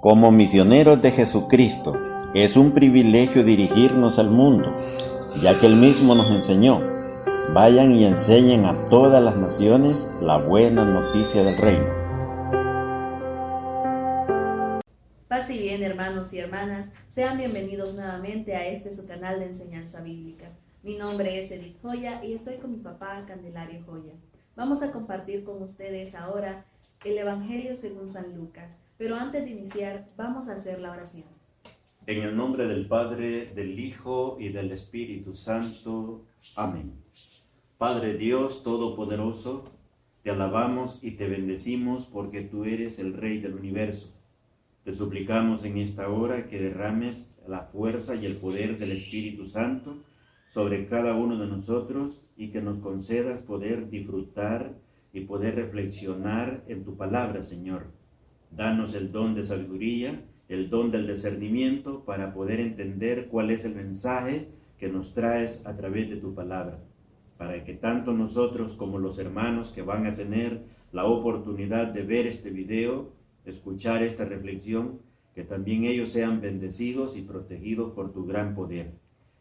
Como misioneros de Jesucristo, es un privilegio dirigirnos al mundo, ya que Él mismo nos enseñó: vayan y enseñen a todas las naciones la buena noticia del reino. Paz y bien, hermanos y hermanas, sean bienvenidos nuevamente a su canal de enseñanza bíblica. Mi nombre es Edith Joya y estoy con mi papá Candelario Joya. Vamos a compartir con ustedes ahora el Evangelio según San Lucas, pero antes de iniciar vamos a hacer la oración. En el nombre del Padre, del Hijo y del Espíritu Santo. Amén. Padre Dios Todopoderoso, te alabamos y te bendecimos porque tú eres el Rey del universo. Te suplicamos en esta hora que derrames la fuerza y el poder del Espíritu Santo sobre cada uno de nosotros y que nos concedas poder disfrutar y poder reflexionar en tu palabra, Señor. Danos el don de sabiduría, el don del discernimiento para poder entender cuál es el mensaje que nos traes a través de tu palabra, para que tanto nosotros como los hermanos que van a tener la oportunidad de ver este video, escuchar esta reflexión, que también ellos sean bendecidos y protegidos por tu gran poder.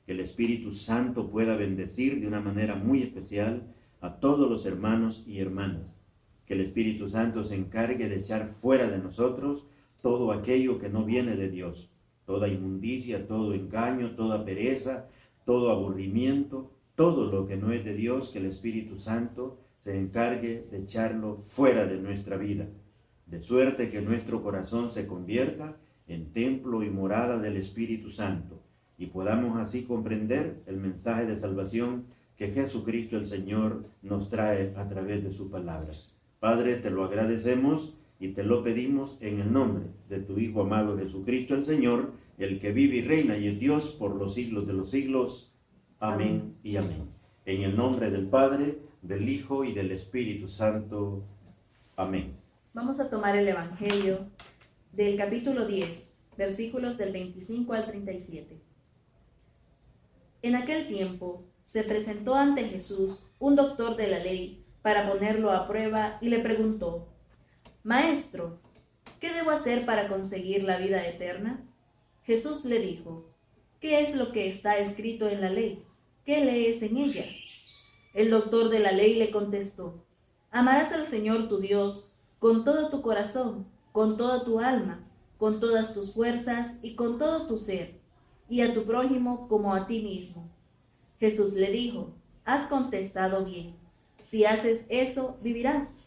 Que el Espíritu Santo pueda bendecir de una manera muy especial a todos los hermanos y hermanas. Que el Espíritu Santo se encargue de echar fuera de nosotros todo aquello que no viene de Dios, toda inmundicia, todo engaño, toda pereza, todo aburrimiento, todo lo que no es de Dios, que el Espíritu Santo se encargue de echarlo fuera de nuestra vida, de suerte que nuestro corazón se convierta en templo y morada del Espíritu Santo, y podamos así comprender el mensaje de salvación que Jesucristo el Señor nos trae a través de su palabra. Padre, te lo agradecemos y te lo pedimos en el nombre de tu Hijo amado Jesucristo el Señor, el que vive y reina y es Dios por los siglos de los siglos. Amén y amén. En el nombre del Padre, del Hijo y del Espíritu Santo. Amén. Vamos a tomar el Evangelio del capítulo 10, versículos del 25 al 37. En aquel tiempo se presentó ante Jesús un doctor de la ley para ponerlo a prueba y le preguntó: Maestro, ¿qué debo hacer para conseguir la vida eterna? Jesús le dijo: ¿Qué es lo que está escrito en la ley? ¿Qué lees en ella? El doctor de la ley le contestó: Amarás al Señor tu Dios con todo tu corazón, con toda tu alma, con todas tus fuerzas y con todo tu ser, y a tu prójimo como a ti mismo. Jesús le dijo: Has contestado bien. Si haces eso, vivirás.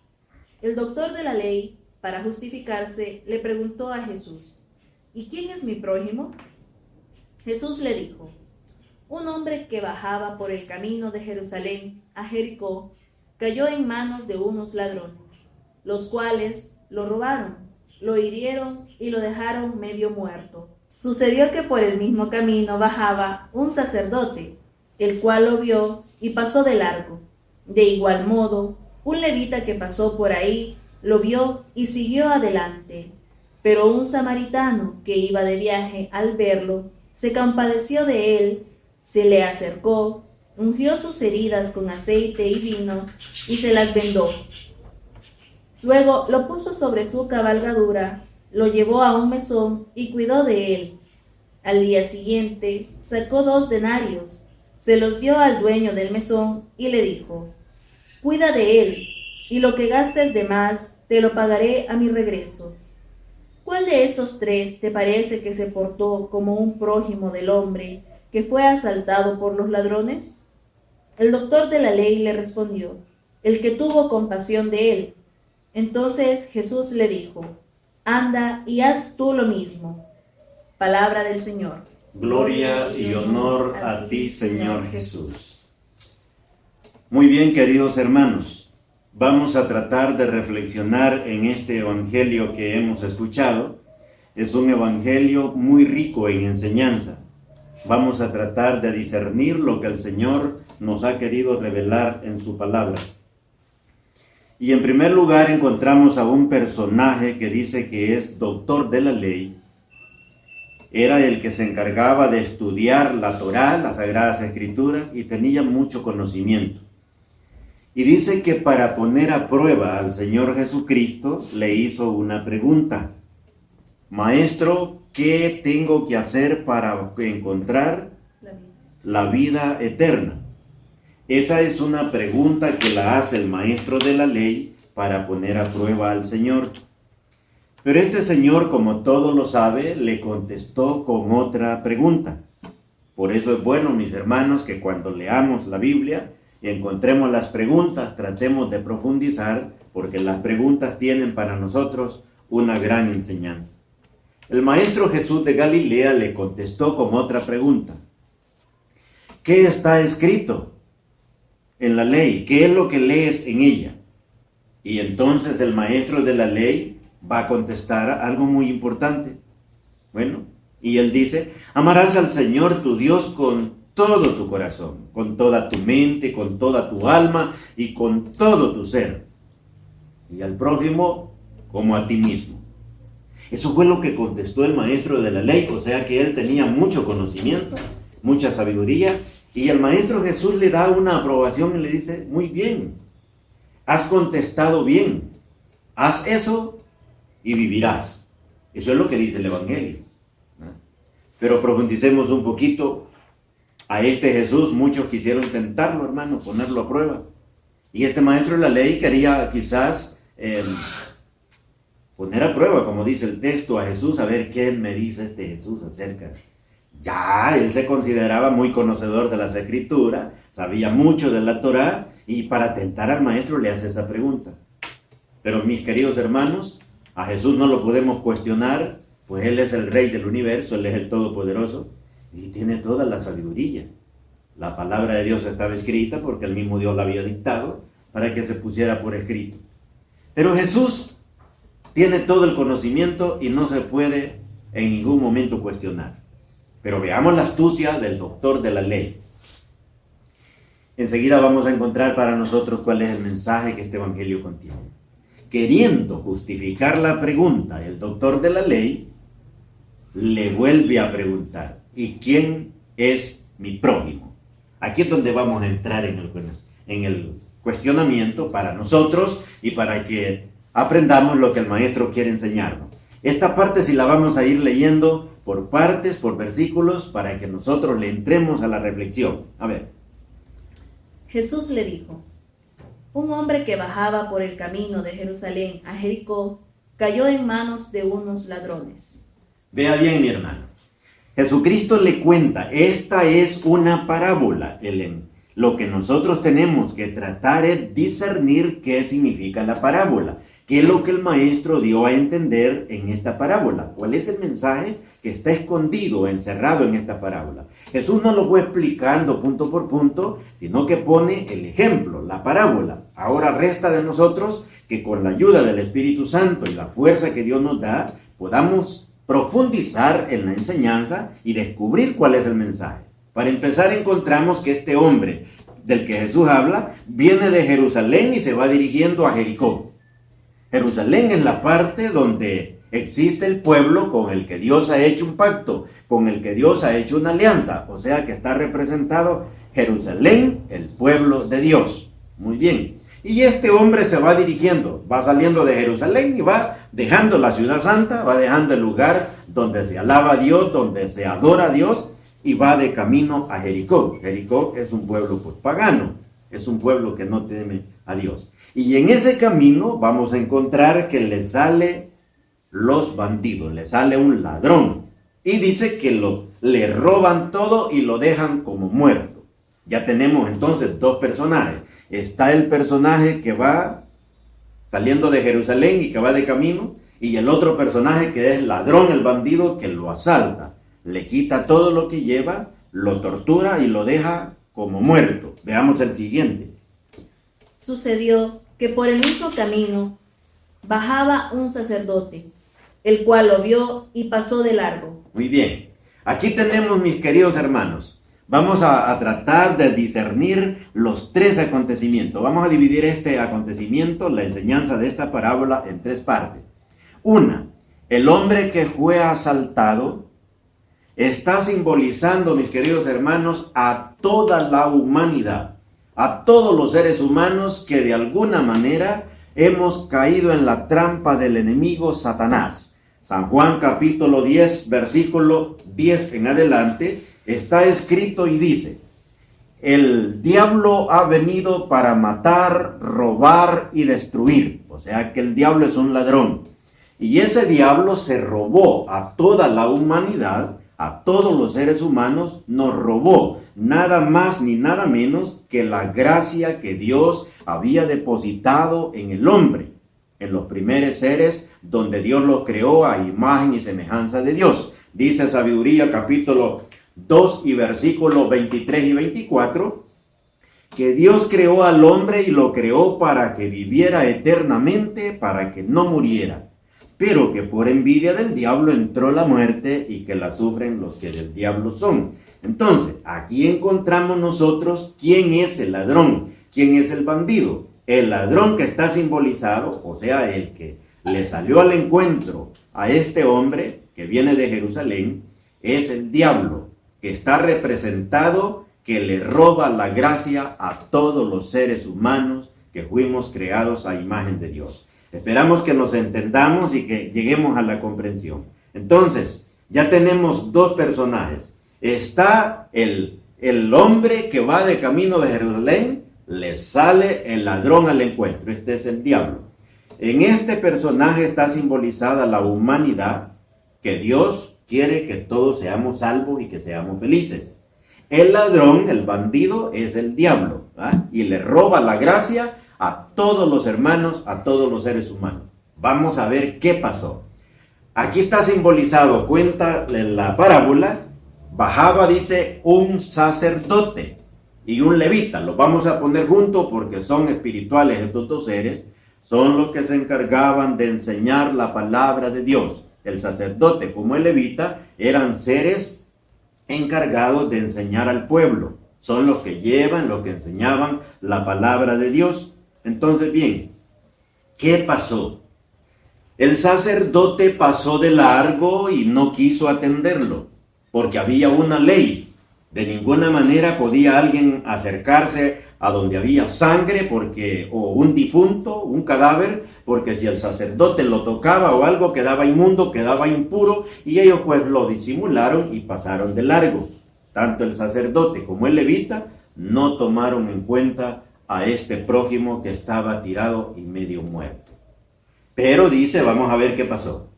El doctor de la ley, para justificarse, le preguntó a Jesús: ¿Y quién es mi prójimo? Jesús le dijo: un hombre que bajaba por el camino de Jerusalén a Jericó cayó en manos de unos ladrones, los cuales lo robaron, lo hirieron y lo dejaron medio muerto. Sucedió que por el mismo camino bajaba un sacerdote, el cual lo vio y pasó de largo. De igual modo, un levita que pasó por ahí lo vio y siguió adelante. Pero un samaritano que iba de viaje, al verlo, se compadeció de él, se le acercó, ungió sus heridas con aceite y vino y se las vendó. Luego lo puso sobre su cabalgadura, lo llevó a un mesón y cuidó de él. Al día siguiente sacó 2 denarios, se los dio al dueño del mesón y le dijo: Cuida de él, y lo que gastes de más te lo pagaré a mi regreso. ¿Cuál de estos 3 te parece que se portó como un prójimo del hombre que fue asaltado por los ladrones? El doctor de la ley le respondió: el que tuvo compasión de él. Entonces Jesús le dijo: Anda y haz tú lo mismo. Palabra del Señor. Gloria y honor a ti, Señor Jesús. Muy bien, queridos hermanos, vamos a tratar de reflexionar en este evangelio que hemos escuchado. Es un evangelio muy rico en enseñanza. Vamos a tratar de discernir lo que el Señor nos ha querido revelar en su palabra. Y en primer lugar encontramos a un personaje que dice que es doctor de la ley. Era el que se encargaba de estudiar la Torá, las Sagradas Escrituras, y tenía mucho conocimiento. Y dice que para poner a prueba al Señor Jesucristo le hizo una pregunta. Maestro, ¿qué tengo que hacer para encontrar la vida eterna? Esa es una pregunta que la hace el maestro de la ley para poner a prueba al Señor. Pero este señor, como todo lo sabe, le contestó con otra pregunta. Por eso es bueno, mis hermanos, que cuando leamos la Biblia y encontremos las preguntas, tratemos de profundizar, porque las preguntas tienen para nosotros una gran enseñanza. El maestro Jesús de Galilea le contestó con otra pregunta. ¿Qué está escrito en la ley? ¿Qué es lo que lees en ella? Y entonces el maestro de la ley va a contestar algo muy importante. Bueno, y él dice, amarás al Señor tu Dios con todo tu corazón, con toda tu mente, con toda tu alma y con todo tu ser. Y al prójimo como a ti mismo. Eso fue lo que contestó el maestro de la ley, o sea que él tenía mucho conocimiento, mucha sabiduría, y el maestro Jesús le da una aprobación y le dice, muy bien, has contestado bien, haz eso y vivirás. Eso es lo que dice el Evangelio. Pero profundicemos un poquito. A este Jesús muchos quisieron tentarlo, hermano, ponerlo a prueba. Y este maestro de la ley quería quizás poner a prueba, como dice el texto, a Jesús, a ver qué me dice este Jesús acerca. Ya, él se consideraba muy conocedor de las Escrituras, sabía mucho de la Torá, y para tentar al maestro le hace esa pregunta. Pero mis queridos hermanos, a Jesús no lo podemos cuestionar, pues Él es el Rey del universo, Él es el Todopoderoso, y tiene toda la sabiduría. La palabra de Dios estaba escrita porque el mismo Dios la había dictado para que se pusiera por escrito. Pero Jesús tiene todo el conocimiento y no se puede en ningún momento cuestionar. Pero veamos la astucia del doctor de la ley. Enseguida vamos a encontrar para nosotros cuál es el mensaje que este evangelio contiene. Queriendo justificar la pregunta, el doctor de la ley le vuelve a preguntar, ¿y quién es mi prójimo? Aquí es donde vamos a entrar en el cuestionamiento para nosotros y para que aprendamos lo que el maestro quiere enseñarnos. Esta parte sí la vamos a ir leyendo por partes, por versículos, para que nosotros le entremos a la reflexión. A ver. Jesús le dijo, un hombre que bajaba por el camino de Jerusalén a Jericó cayó en manos de unos ladrones. Vea bien, mi hermano. Jesucristo le cuenta, esta es una parábola. Lo que nosotros tenemos que tratar es discernir qué significa la parábola. ¿Qué es lo que el maestro dio a entender en esta parábola? ¿Cuál es el mensaje que está escondido, encerrado en esta parábola? Jesús no lo fue explicando punto por punto, sino que pone el ejemplo, la parábola. Ahora resta de nosotros que con la ayuda del Espíritu Santo y la fuerza que Dios nos da, podamos profundizar en la enseñanza y descubrir cuál es el mensaje. Para empezar, encontramos que este hombre del que Jesús habla viene de Jerusalén y se va dirigiendo a Jericó. Jerusalén es la parte donde existe el pueblo con el que Dios ha hecho un pacto, con el que Dios ha hecho una alianza, o sea que está representado Jerusalén, el pueblo de Dios. Muy bien. Y este hombre se va dirigiendo, va saliendo de Jerusalén y va dejando la ciudad santa, va dejando el lugar donde se alaba a Dios, donde se adora a Dios, y va de camino a Jericó. Jericó es un pueblo pues pagano, es un pueblo que no teme a Dios. Y en ese camino vamos a encontrar que le sale los bandidos, le sale un ladrón. Y dice que le roban todo y lo dejan como muerto. Ya tenemos entonces dos personajes. Está el personaje que va saliendo de Jerusalén y que va de camino, y el otro personaje que es ladrón, el bandido, que lo asalta. Le quita todo lo que lleva, lo tortura y lo deja como muerto. Veamos el siguiente. Sucedió que por el mismo camino bajaba un sacerdote, el cual lo vio y pasó de largo. Muy bien. Aquí tenemos, mis queridos hermanos, vamos a tratar de discernir los tres acontecimientos. Vamos a dividir este acontecimiento, la enseñanza de esta parábola, en tres partes. Una, el hombre que fue asaltado está simbolizando, mis queridos hermanos, a toda la humanidad, a todos los seres humanos que de alguna manera hemos caído en la trampa del enemigo Satanás. San Juan capítulo 10, versículo 10 en adelante, está escrito y dice: el diablo ha venido para matar, robar y destruir. O sea que el diablo es un ladrón. Y ese diablo se robó a toda la humanidad, a todos los seres humanos, nos robó nada más ni nada menos que la gracia que Dios había depositado en el hombre, en los primeros seres donde Dios los creó a imagen y semejanza de Dios. Dice Sabiduría capítulo 2 y versículos 23 y 24, que Dios creó al hombre y lo creó para que viviera eternamente, para que no muriera, pero que por envidia del diablo entró la muerte y que la sufren los que del diablo son. Entonces, aquí encontramos nosotros quién es el ladrón, quién es el bandido. El ladrón que está simbolizado, o sea, el que le salió al encuentro a este hombre que viene de Jerusalén, es el diablo, que está representado, que le roba la gracia a todos los seres humanos que fuimos creados a imagen de Dios. Esperamos que nos entendamos y que lleguemos a la comprensión. Entonces, ya tenemos dos personajes. Está el hombre que va de camino de Jerusalén, le sale el ladrón al encuentro. Este es el diablo. En este personaje está simbolizada la humanidad, que Dios quiere que todos seamos salvos y que seamos felices. El ladrón, el bandido, es el diablo, ¿verdad? Y le roba la gracia a todos los hermanos, a todos los seres humanos. Vamos a ver qué pasó. Aquí está simbolizado, cuenta la parábola, bajaba, dice, un sacerdote y un levita. Los vamos a poner juntos porque son espirituales estos dos seres. Son los que se encargaban de enseñar la palabra de Dios. El sacerdote como el levita eran seres encargados de enseñar al pueblo. Son los que llevan, los que enseñaban la palabra de Dios. Entonces, bien, ¿qué pasó? El sacerdote pasó de largo y no quiso atenderlo, porque había una ley. De ninguna manera podía alguien acercarse a donde había sangre, o un difunto, un cadáver, porque si el sacerdote lo tocaba o algo quedaba inmundo, quedaba impuro, y ellos pues lo disimularon y pasaron de largo. Tanto el sacerdote como el levita no tomaron en cuenta a este prójimo que estaba tirado y medio muerto. Pero dice, vamos a ver qué pasó.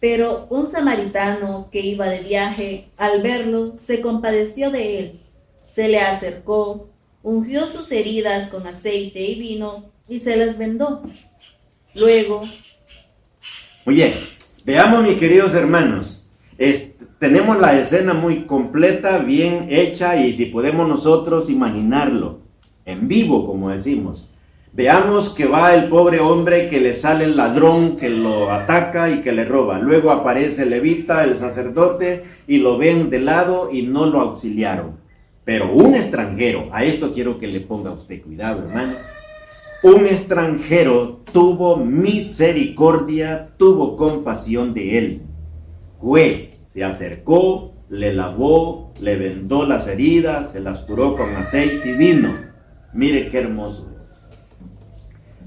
Pero un samaritano que iba de viaje, al verlo, se compadeció de él, se le acercó, ungió sus heridas con aceite y vino y se las vendó. Luego... Muy bien, veamos, mis queridos hermanos, tenemos la escena muy completa, bien hecha, y si podemos nosotros imaginarlo en vivo, como decimos. Veamos que va el pobre hombre, que le sale el ladrón, que lo ataca y que le roba. Luego aparece el levita, el sacerdote, y lo ven de lado y no lo auxiliaron. Pero un extranjero, a esto quiero que le ponga usted cuidado, hermano. Un extranjero tuvo misericordia, tuvo compasión de él. Fue, se acercó, le lavó, le vendó las heridas, se las curó con aceite y vino. Mire qué hermoso.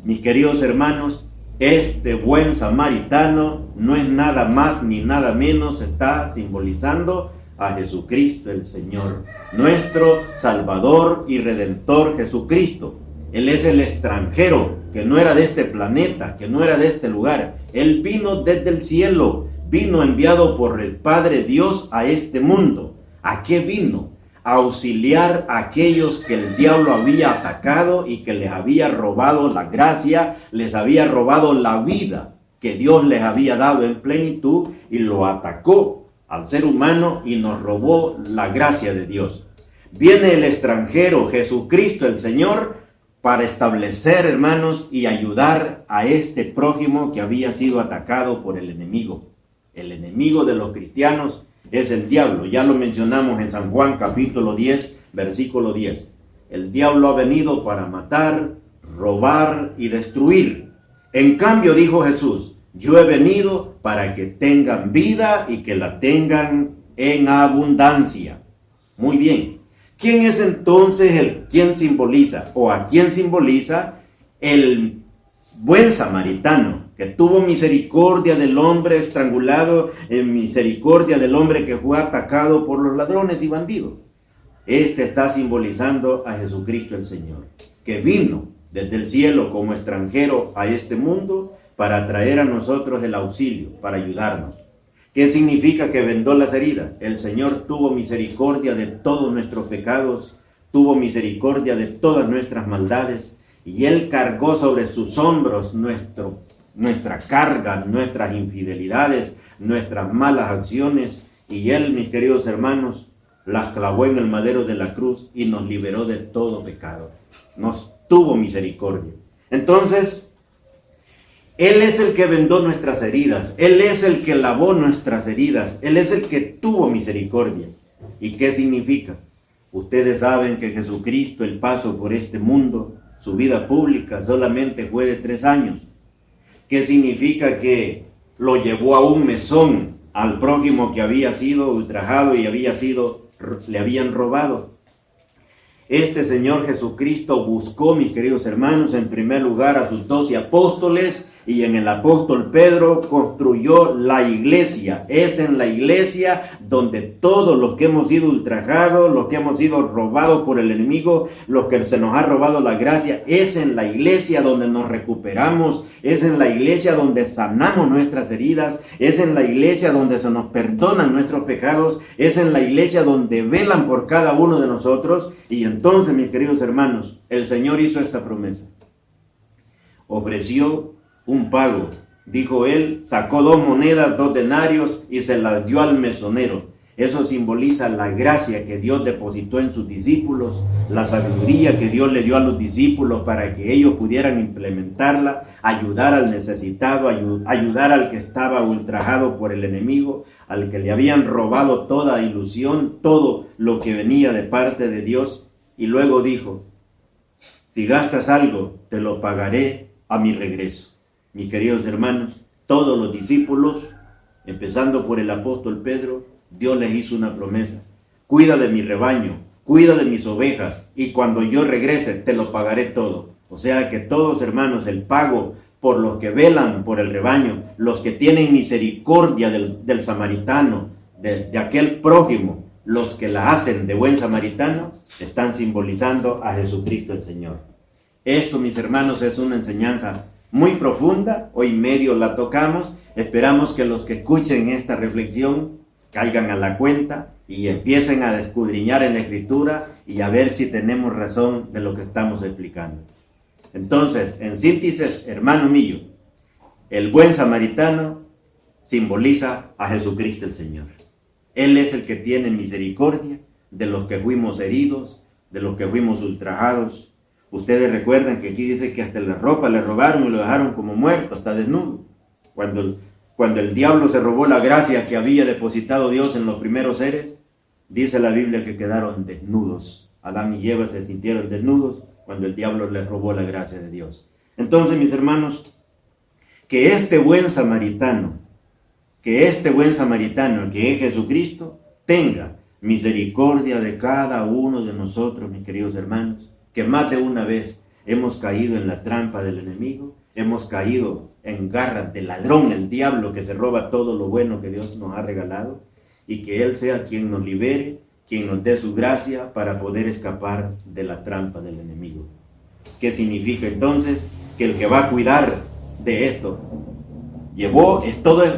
Mis queridos hermanos, este buen samaritano no es nada más ni nada menos, está simbolizando a Jesucristo el Señor, nuestro Salvador y Redentor Jesucristo. Él es el extranjero que no era de este planeta, que no era de este lugar. Él vino desde el cielo, vino enviado por el Padre Dios a este mundo. ¿A qué vino? A auxiliar a aquellos que el diablo había atacado y que les había robado la gracia, les había robado la vida que Dios les había dado en plenitud, y lo atacó al ser humano y nos robó la gracia de Dios. Viene el extranjero, Jesucristo el Señor, para establecer, hermanos, y ayudar a este prójimo que había sido atacado por el enemigo. El enemigo de los cristianos es el diablo. Ya lo mencionamos en San Juan capítulo 10, versículo 10. El diablo ha venido para matar, robar y destruir. En cambio, dijo Jesús, yo he venido para que tengan vida y que la tengan en abundancia. Muy bien. ¿Quién es entonces quién simboliza, o a quién simboliza el buen samaritano? que tuvo misericordia del hombre estrangulado, en misericordia del hombre que fue atacado por los ladrones y bandidos. Este está simbolizando a Jesucristo el Señor, que vino desde el cielo como extranjero a este mundo para traer a nosotros el auxilio, para ayudarnos. ¿Qué significa que vendó las heridas? El Señor tuvo misericordia de todos nuestros pecados, tuvo misericordia de todas nuestras maldades, y Él cargó sobre sus hombros nuestra carga, nuestras infidelidades, nuestras malas acciones, y Él, mis queridos hermanos, las clavó en el madero de la cruz y nos liberó de todo pecado. Nos tuvo misericordia. Entonces, Él es el que vendó nuestras heridas, Él es el que lavó nuestras heridas, Él es el que tuvo misericordia. ¿Y qué significa? Ustedes saben que Jesucristo, el paso por este mundo, su vida pública solamente fue de 3 años. ¿Qué significa? Que lo llevó a un mesón al prójimo que había sido ultrajado y le habían robado. Este Señor Jesucristo buscó, mis queridos hermanos, en primer lugar a sus 12 apóstoles, y en el apóstol Pedro construyó la iglesia. Es en la iglesia donde todos los que hemos sido ultrajados, los que hemos sido robados por el enemigo, los que se nos ha robado la gracia, es en la iglesia donde nos recuperamos, es en la iglesia donde sanamos nuestras heridas, es en la iglesia donde se nos perdonan nuestros pecados, es en la iglesia donde velan por cada uno de nosotros. Y entonces, mis queridos hermanos, el Señor hizo esta promesa. Ofreció un pago. Dijo Él, sacó 2 monedas, 2 denarios y se las dio al mesonero. Eso simboliza la gracia que Dios depositó en sus discípulos, la sabiduría que Dios le dio a los discípulos para que ellos pudieran implementarla, ayudar al necesitado, ayudar al que estaba ultrajado por el enemigo, al que le habían robado toda ilusión, todo lo que venía de parte de Dios. Y luego dijo, si gastas algo, te lo pagaré a mi regreso. Mis queridos hermanos, todos los discípulos, empezando por el apóstol Pedro, Dios les hizo una promesa. Cuida de mi rebaño, cuida de mis ovejas, y cuando yo regrese te lo pagaré todo. O sea que todos, hermanos, el pago por los que velan por el rebaño, los que tienen misericordia del samaritano, de aquel prójimo, los que la hacen de buen samaritano, están simbolizando a Jesucristo el Señor. Esto, mis hermanos, es una enseñanza muy profunda. Hoy medio la tocamos. Esperamos que los que escuchen esta reflexión caigan a la cuenta y empiecen a escudriñar en la Escritura y a ver si tenemos razón de lo que estamos explicando. Entonces, en síntesis, hermano mío, el buen samaritano simboliza a Jesucristo el Señor. Él es el que tiene misericordia de los que fuimos heridos, de los que fuimos ultrajados. Ustedes recuerdan que aquí dice que hasta la ropa le robaron y lo dejaron como muerto, hasta desnudo. Cuando el diablo se robó la gracia que había depositado Dios en los primeros seres, dice la Biblia que quedaron desnudos. Adán y Eva se sintieron desnudos cuando el diablo les robó la gracia de Dios. Entonces, mis hermanos, que este buen samaritano, que es Jesucristo, tenga misericordia de cada uno de nosotros, mis queridos hermanos, que más de una vez hemos caído en la trampa del enemigo, hemos caído en garras del ladrón, el diablo, que se roba todo lo bueno que Dios nos ha regalado, y que Él sea quien nos libere, quien nos dé su gracia para poder escapar de la trampa del enemigo. ¿Qué significa entonces? Que el que va a cuidar de esto,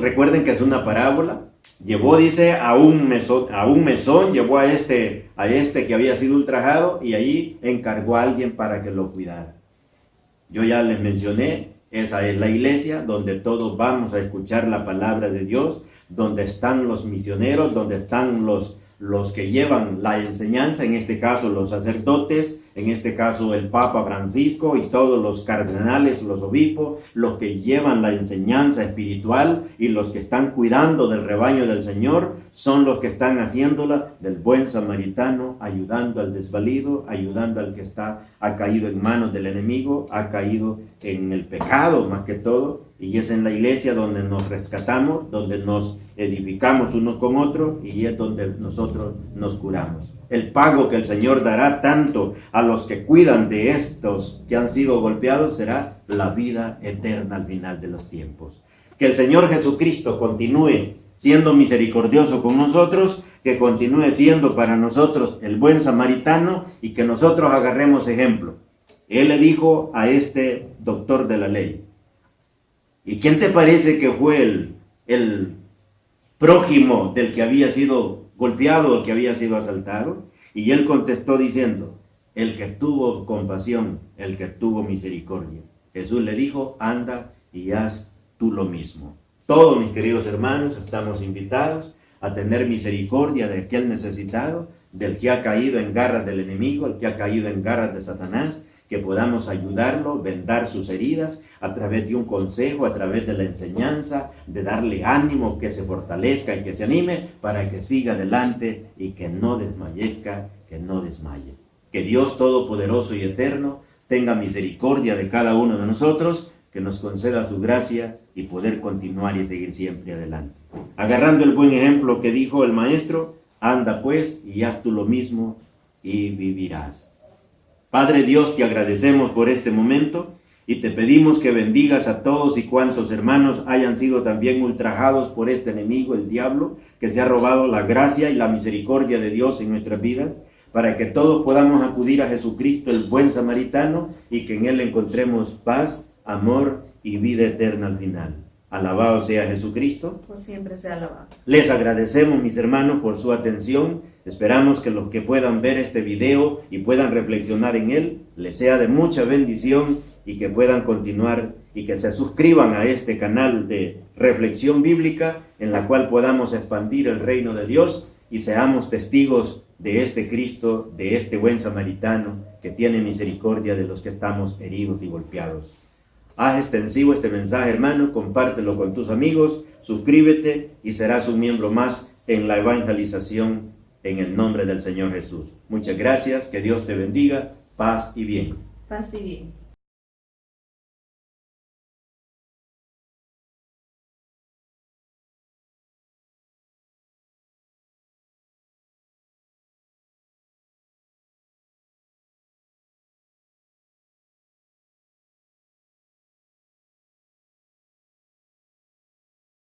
recuerden que es una parábola, llevó, dice, a un mesón, llevó a este que había sido ultrajado, y ahí encargó a alguien para que lo cuidara. Yo ya les mencioné, esa es la iglesia donde todos vamos a escuchar la palabra de Dios, donde están los misioneros, donde están los que llevan la enseñanza, en este caso los sacerdotes, en este caso el Papa Francisco y todos los cardenales, los obispos, los que llevan la enseñanza espiritual, y los que están cuidando del rebaño del Señor son los que están haciéndola del buen samaritano, ayudando al desvalido, ayudando al que ha caído en manos del enemigo, ha caído en el pecado más que todo. Y es en la iglesia donde nos rescatamos, donde nos edificamos unos con otros, y es donde nosotros nos curamos. El pago que el Señor dará tanto a los que cuidan de estos que han sido golpeados será la vida eterna al final de los tiempos. Que el Señor Jesucristo continúe siendo misericordioso con nosotros, que continúe siendo para nosotros el buen samaritano y que nosotros agarremos ejemplo. Él le dijo a este doctor de la ley: ¿y quién te parece que fue el prójimo del que había sido golpeado o que había sido asaltado? Y él contestó diciendo: el que tuvo compasión, el que tuvo misericordia. Jesús le dijo: anda y haz tú lo mismo. Todos, mis queridos hermanos, estamos invitados a tener misericordia de aquel necesitado, del que ha caído en garras del enemigo, el que ha caído en garras de Satanás, que podamos ayudarlo, vendar sus heridas a través de un consejo, a través de la enseñanza, de darle ánimo, que se fortalezca y que se anime para que siga adelante y que no desmayezca, que no desmaye. Que Dios Todopoderoso y Eterno tenga misericordia de cada uno de nosotros, que nos conceda su gracia y poder continuar y seguir siempre adelante. Agarrando el buen ejemplo que dijo el Maestro: anda pues y haz tú lo mismo y vivirás. Padre Dios, te agradecemos por este momento y te pedimos que bendigas a todos y cuantos hermanos hayan sido también ultrajados por este enemigo, el diablo, que se ha robado la gracia y la misericordia de Dios en nuestras vidas, para que todos podamos acudir a Jesucristo, el buen samaritano, y que en Él encontremos paz, amor y vida eterna al final. Alabado sea Jesucristo. Por siempre sea alabado. Les agradecemos, mis hermanos, por su atención. Esperamos que los que puedan ver este video y puedan reflexionar en él, les sea de mucha bendición y que puedan continuar y que se suscriban a este canal de reflexión bíblica, en la cual podamos expandir el reino de Dios y seamos testigos de este Cristo, de este buen samaritano que tiene misericordia de los que estamos heridos y golpeados. Haz extensivo este mensaje, hermano, compártelo con tus amigos, suscríbete y serás un miembro más en la evangelización en el nombre del Señor Jesús. Muchas gracias, que Dios te bendiga, paz y bien. Paz y bien.